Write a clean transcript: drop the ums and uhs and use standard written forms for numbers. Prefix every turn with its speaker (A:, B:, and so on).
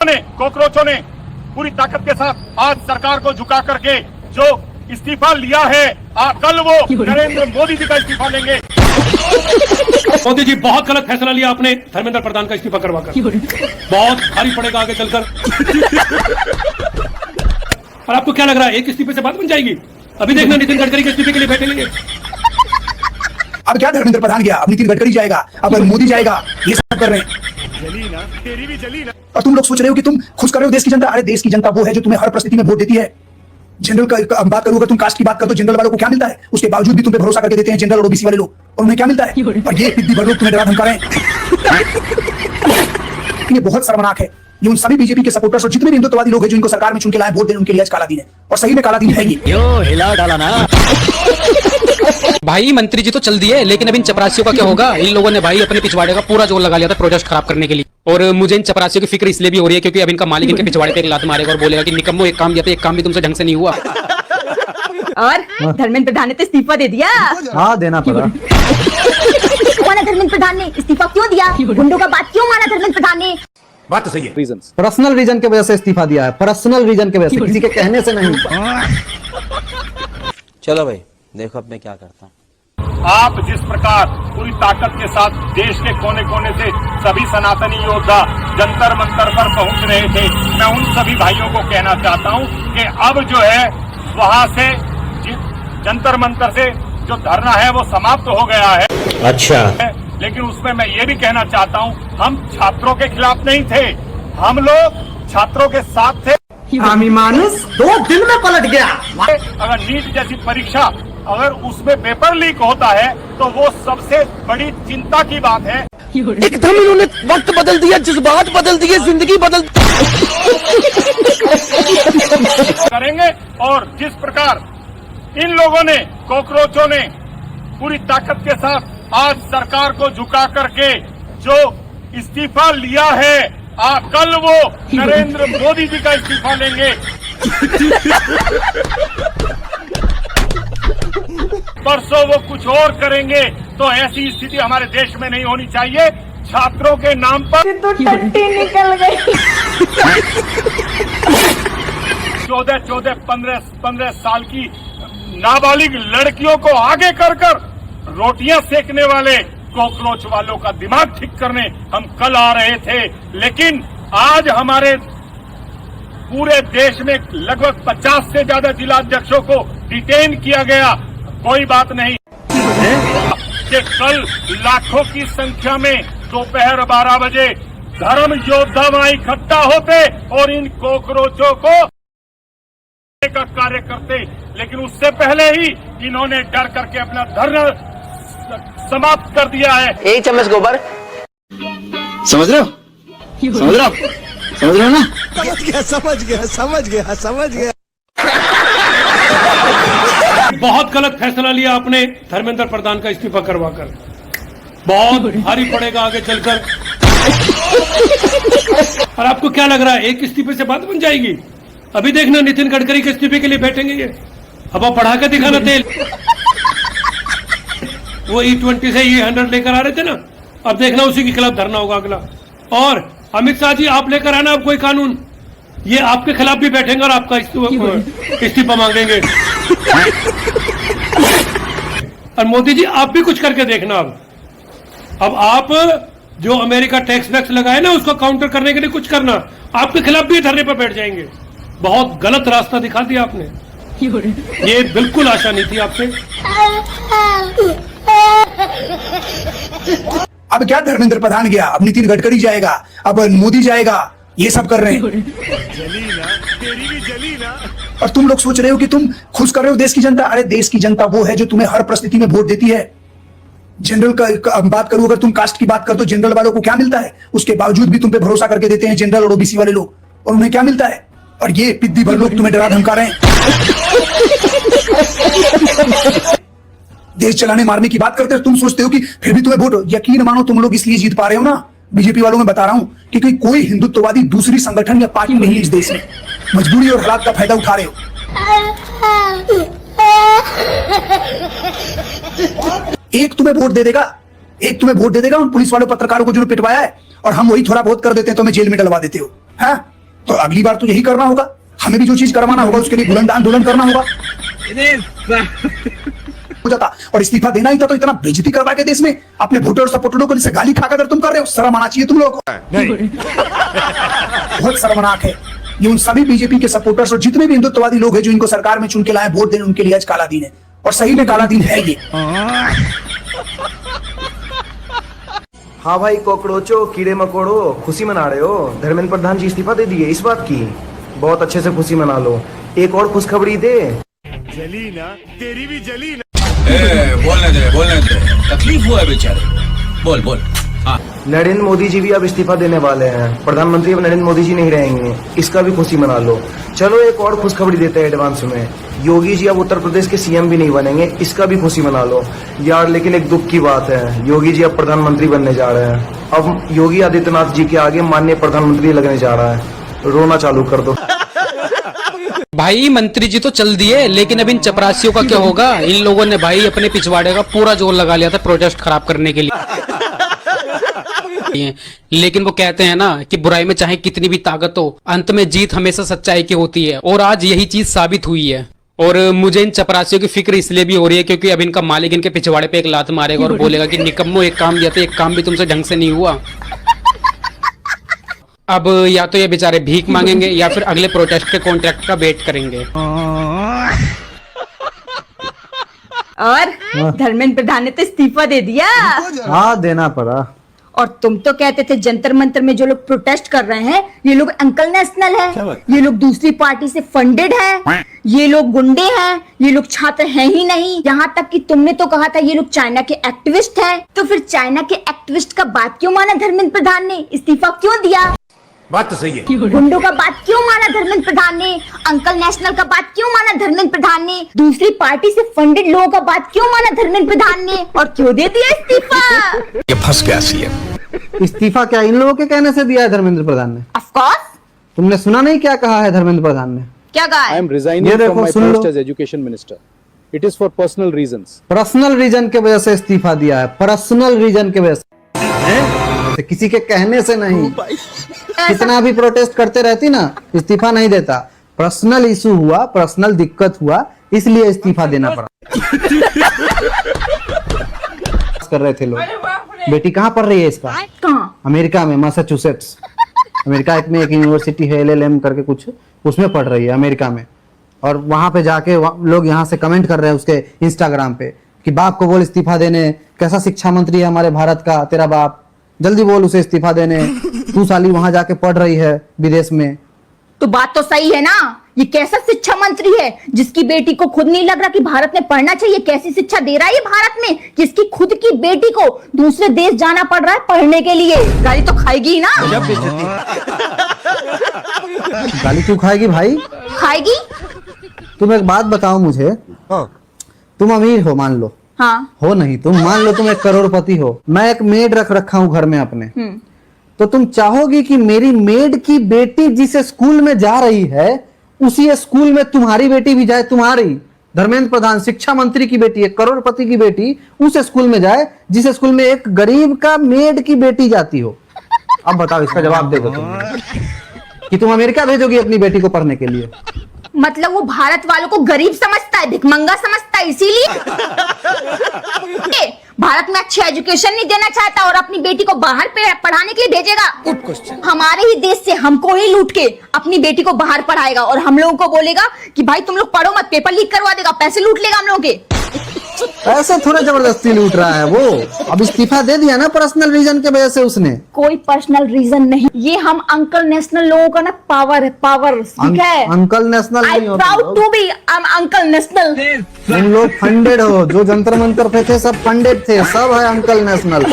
A: कॉकरोचों ने पूरी ताकत के साथ आज सरकार को झुका करके जो इस्तीफा लिया है, कल वो नरेंद्र मोदी जी का इस्तीफा लेंगे।
B: मोदी जी, बहुत गलत फैसला लिया आपने धर्मेंद्र प्रधान का इस्तीफा करवाकर। बहुत भारी पड़ेगा आगे चलकर। और आपको क्या लग रहा है एक इस्तीफे से बात बन जाएगी? अभी देखना नितिन गडकरी के इस्तीफे के लिए बैठेंगे।
C: अब क्या धर्मेंद्र प्रधान गया, अब नितिन गडकरी जाएगा, अब मोदी जाएगा, ये सब कर रहे हैं।
A: जली ना, तेरी भी जली ना।
C: और तुम लोग सोच रहे हो कि तुम खुश कर रहे हो देश की जनता। अरे देश की जनता वो है जो तुम्हें हर परिस्थिति में वोट देती है। जनरल का बात करूं, अगर तुम कास्ट की बात करो तो जनरल वालों को क्या मिलता है, उसके बावजूद भी तुम पे भरोसा करके देते हैं जनरल और ओबीसी वाले लोग, और उन्हें क्या मिलता है? और ये पिद्दी भर लोग तुम्हें डरा धमका रहे हैं। ये बहुत शर्मनाक है। ये उन सभी बीजेपी के सपोर्टर्स और जितने भी हिंदुत्ववादी लोग हैं जो इनको सरकार में चुन के लाए वोट देने, उनके लिए आज काला दिन है। और सही में काला दिन है ये।
D: हिला डाला ना भाई। मंत्री जी तो चल दिए, लेकिन अब इन चपरासियों का क्या होगा? इन लोगों ने भाई अपने पिछवाड़े का पूरा जोर लगा लिया था प्रोजेक्ट खराब करने के लिए। और मुझे इन चपरासियों की फिक्र इसलिए भी हो रही है क्योंकि अब इनका मालिक इनके पिछवाड़े पे एक लात मारेगा और बोलेगा कि निकम्मो एक काम दिया था, एक काम भी तुमसे ढंग से नहीं हुआ।
E: और धर्मेंद्र प्रधान ने तो इस्तीफा दे दिया।
F: हाँ, देना पड़ा।
E: माना धर्मेंद्र प्रधान ने इस्तीफा क्यों दिया? गुंडों का बात क्यों माना धर्मेंद्र प्रधान ने?
A: बात तो सही है।
F: पर्सनल रीजन की वजह से इस्तीफा दिया है, पर्सनल रीजन की वजह से, किसी के कहने से नहीं।
G: चलो भाई, देखो अब मैं क्या करता हूँ।
A: आप जिस प्रकार पूरी ताकत के साथ देश के कोने कोने से सभी सनातनी योद्धा जंतर मंतर पर पहुंच रहे थे, मैं उन सभी भाइयों को कहना चाहता हूं कि अब जो है वहां से जंतर मंतर से जो धरना है वो समाप्त हो गया है।
G: अच्छा,
A: लेकिन उसमें मैं ये भी कहना चाहता हूं, हम छात्रों के खिलाफ नहीं थे, हम लोग छात्रों के साथ थे।
F: आमी मानुस 2 दिन में पलट गया।
A: अगर नीट जैसी परीक्षा अगर उसमें पेपर लीक होता है तो वो सबसे बड़ी चिंता की बात है।
D: एकदम इन्होंने वक्त बदल दिया, जज्बात बदल दिए, जिंदगी बदल
A: करेंगे। और जिस प्रकार इन लोगों ने, कॉकरोचों ने पूरी ताकत के साथ आज सरकार को झुका करके जो इस्तीफा लिया है, कल वो नरेंद्र मोदी जी का इस्तीफा लेंगे। परसों वो कुछ और करेंगे। तो ऐसी स्थिति हमारे देश में नहीं होनी चाहिए। छात्रों के नाम पर
E: तो टट्टी निकल गई।
A: 14, 15 साल की नाबालिग लड़कियों को आगे कर रोटियां सेकने वाले कॉकरोच वालों का दिमाग ठीक करने हम कल आ रहे थे। लेकिन आज हमारे पूरे देश में लगभग 50 से ज्यादा जिलाध्यक्षों को डिटेन किया गया। कोई बात नहीं कि कल लाखों की संख्या में दोपहर 12 बजे धर्म योद्धा वहां इकट्ठा होते और इन कॉकरोचों को का कार्य करते, लेकिन उससे पहले ही इन्होंने डर करके अपना धरना समाप्त कर दिया है।
D: एक चम्मच गोबर।
F: समझ रहे हो? समझ रहे हो ना?
G: समझ गया।
B: बहुत गलत फैसला लिया आपने धर्मेंद्र प्रधान का इस्तीफा करवाकर। बहुत भारी पड़ेगा आगे चलकर। और आपको क्या लग रहा है एक इस्तीफे से बात बन जाएगी? अभी देखना नितिन गडकरी के इस्तीफे के लिए बैठेंगे ये। अब आप बढ़ा कर दिखाना तेल। वो E20 से E100 लेकर आ रहे थे ना, अब देखना उसी के खिलाफ धरना होगा अगला। और अमित शाह जी, आप लेकर आना अब कोई कानून, ये आपके खिलाफ भी बैठेंगे और आपका इस्तीफा मांगेंगे। और मोदी जी, आप भी कुछ करके देखना। अब आप जो अमेरिका टैक्स वैक्स लगाए ना, उसको काउंटर करने के लिए कुछ करना। आपके खिलाफ भी धरने पर बैठ जाएंगे। बहुत गलत रास्ता दिखा दिया आपने। ये बिल्कुल आशा नहीं थी आपसे।
C: अब क्या धर्मेंद्र प्रधान गया, अब नितिन गडकरी जाएगा, अब मोदी जाएगा, ये सब कर रहे हैं।
A: जली ना, तेरी भी जली ना।
C: और तुम लोग सोच रहे हो कि तुम खुश कर रहे हो देश की जनता। अरे देश की जनता वो है जो तुम्हें हर परिस्थिति में वोट देती है। जनरल का बात करूं, अगर तुम कास्ट की बात करो तो जनरल वालों को क्या मिलता है, उसके बावजूद भी तुम पे भरोसा करके देते हैं जनरल और ओबीसी वाले लोग, और उन्हें क्या मिलता है? और ये पिद्दी भर लोग तुम्हें डरा धमका रहे हैं। देश चलाने मारने की बात करते हो, तुम सोचते हो कि फिर भी तुम्हें वोट। यकीन मानो तुम लोग इसलिए जीत पा रहे हो ना, बीजेपी वालों में बता रहा हूं, क्योंकि कोई हिंदुत्ववादी दूसरी संगठन या पार्टी नहीं है इस देश में। मजबूरी और हालात का फायदा उठा रहे हो। एक तुम्हें वोट दे देगा उन पुलिस वालों पत्रकारों को जो पिटवाया है, और हम वही थोड़ा बहुत कर देते हैं तो हमें जेल में डलवा देते हो। हाँ, तो अगली बार तो यही करना होगा, हमें भी जो चीज करवाना होगा उसके लिए बुलंद आंदोलन करना होगा हो जाता। और इस्तीफा देना ही था तो इतना बेइज्जती करवा के देश में अपने वोटर सपोर्टरों को जैसे गाली खाकर तुम कर रहे हो, शर्म आना चाहिए तुम लोगों को। बहुत शर्मनाक है ये उन सभी बीजेपी के सपोर्टर्स और जितने भी हिंदुत्ववादी लोग हैं जो इनको सरकार में चुन के लाए वोट देने, उनके लिए आज काला दिन है और सही में काला दिन है ये।
H: हाँ भाई कॉकरोचो, कीड़े मकोड़ो, खुशी मना रहे हो? धर्मेंद्र प्रधान जी इस्तीफा दे दिए, इस बात की बहुत अच्छे से खुशी मना लो। एक और खुशखबरी दे।
A: जली ना, तेरी भी जली ना।
F: बोलने दे तकलीफ हुआ है बेचारे, बोल बोल।
H: नरेंद्र मोदी जी भी अब इस्तीफा देने वाले हैं, प्रधानमंत्री अब नरेंद्र मोदी जी नहीं रहेंगे, इसका भी खुशी मना लो। चलो एक और खुशखबरी देते हैं एडवांस में, योगी जी अब उत्तर प्रदेश के सीएम भी नहीं बनेंगे, इसका भी खुशी मना लो यार। लेकिन एक दुख की बात है, योगी जी अब प्रधानमंत्री बनने जा रहे हैं। अब योगी आदित्यनाथ जी के आगे माननीय प्रधानमंत्री लगने जा रहा है, रोना चालू कर दो।
D: भाई मंत्री जी तो चल दिए, लेकिन अब इन चपरासियों का क्या होगा? इन लोगों ने भाई अपने पिछवाड़े का पूरा जोर लगा लिया था प्रोटेस्ट खराब करने के लिए। लेकिन वो कहते हैं ना कि बुराई में चाहे कितनी भी ताकत हो, अंत में जीत हमेशा सच्चाई की होती है, और आज यही चीज साबित हुई है। और मुझे इन चपरासियों की फिक्र इसलिए भी हो रही है क्योंकि अब इनका मालिक इनके पिछवाड़े पे एक लात मारेगा और बोलेगा कि निकम्मो एक काम दिया था, एक काम भी तुमसे ढंग से नहीं हुआ। अब या तो ये बेचारे भीख मांगेंगे या फिर अगले प्रोटेस्ट के कॉन्ट्रैक्ट का वेट करेंगे।
E: और धर्मेंद्र प्रधान ने तो इस्तीफा दे दिया।
H: हाँ देना पड़ा।
E: और तुम तो कहते थे जंतर मंतर में जो लोग प्रोटेस्ट कर रहे हैं ये लोग अंकल नेशनल है, ये लोग दूसरी पार्टी से फंडेड है, ये लोग गुंडे हैं, ये लोग छात्र हैं ही नहीं। यहाँ तक कि तुमने तो कहा था ये लोग चाइना के एक्टिविस्ट हैं। तो फिर चाइना के एक्टिविस्ट का बात क्यों माना धर्मेंद्र प्रधान ने, इस्तीफा क्यों दिया?
A: बात तो सही है।
E: गुंडों का बात क्यों माना धर्मेंद्र प्रधान ने, अंकल नेशनल का बात क्यों माना धर्मेंद्र प्रधान ने, दूसरी पार्टी से फंडेड लोगों का बात क्यों माना धर्मेंद्र प्रधान ने, और क्यों दे दिया इस्तीफा?
F: ये फंस गया सीएम।
H: इस्तीफा क्या इन लोगों के कहने से दिया है धर्मेंद्र प्रधान ने?
E: Of course.
H: तुमने सुना नहीं क्या कहा है धर्मेंद्र प्रधान ने?
E: क्या कहा है?
I: I am resigning from my post as education minister. It is for personal reasons.
H: Personal reason के वजह से इस्तीफा दिया है, पर्सनल रीजन के वजह से, किसी के कहने से नहीं। कितना भी प्रोटेस्ट करते रहती ना, इस्तीफा नहीं देता। पर्सनल इशू हुआ, पर्सनल दिक्कत हुआ, इसलिए इस्तीफा देना पड़ा। कर रहे थे लोग। बेटी कहाँ पढ़ रही है इसका?
E: कहाँ?
H: अमेरिका में, मैसाचुसेट्स। अमेरिका में एक यूनिवर्सिटी है LLM करके कुछ, उसमें पढ़ रही है अमेरिका में। और वहां पे जाके लोग यहाँ से कमेंट कर रहे हैं उसके इंस्टाग्राम पे कि बाप को बोल इस्तीफा देने, कैसा शिक्षा मंत्री है हमारे भारत का तेरा बाप, जल्दी बोल उसे इस्तीफा देने, तू साली वहां जाके पढ़ रही है विदेश में।
E: तो बात तो सही है ना, ये कैसा शिक्षा मंत्री है जिसकी बेटी को खुद नहीं लग रहा कि भारत में पढ़ना चाहिए? कैसी शिक्षा दे रहा है ये भारत में जिसकी खुद की बेटी को दूसरे देश जाना पड़ रहा है पढ़ने के लिए? गाली तो खाएगी ही ना।
H: गाली क्यों खाएगी भाई?
E: खाएगी।
H: तुम एक बात बताओ मुझे, तुम अमीर हो मान लो,
E: हाँ
H: हो नहीं तुम मान लो तुम एक करोड़पति हो, मैं एक मेड रख रखा हूं घर में अपने, तो तुम चाहोगी कि मेरी मेड की बेटी जिस स्कूल में जा रही है उसी स्कूल में तुम्हारी बेटी भी जाए? तुम्हारी धर्मेंद्र प्रधान शिक्षा मंत्री की बेटी, एक करोड़पति की बेटी उस स्कूल में जाए जिस स्कूल में एक गरीब का मेड की बेटी जाती हो? अब बताओ, इसका जवाब दे दो तुम कि तुम अमेरिका भेजोगी अपनी बेटी को पढ़ने के लिए।
E: मतलब वो भारत वालों को गरीब समझता है, भिखमंगा समझता है, इसीलिए भारत में अच्छी एजुकेशन नहीं देना चाहता और अपनी बेटी को बाहर पढ़ाने के लिए भेजेगा। हमारे ही देश से हमको ही लूट के अपनी बेटी को बाहर पढ़ाएगा और हम लोगों को बोलेगा कि भाई तुम लोग पढ़ो मत, पेपर लीक करवा देगा, पैसे लूट लेगा हम लोगों के।
H: ऐसे थोड़ा जबरदस्ती लूट रहा है वो। अब इस्तीफा दे दिया ना पर्सनल रीजन के वजह से उसने।
E: कोई पर्सनल रीजन नहीं, ये हम अंकल नेशनल लोगों का ना पावर है, पावर। ठीक है,
H: uncle national
E: I proud to be uncle national.
H: तुम लोग फंडेड हो, जो जंतर मंतर पे थे सब फंडेड थे, सब है अंकल नेशनल।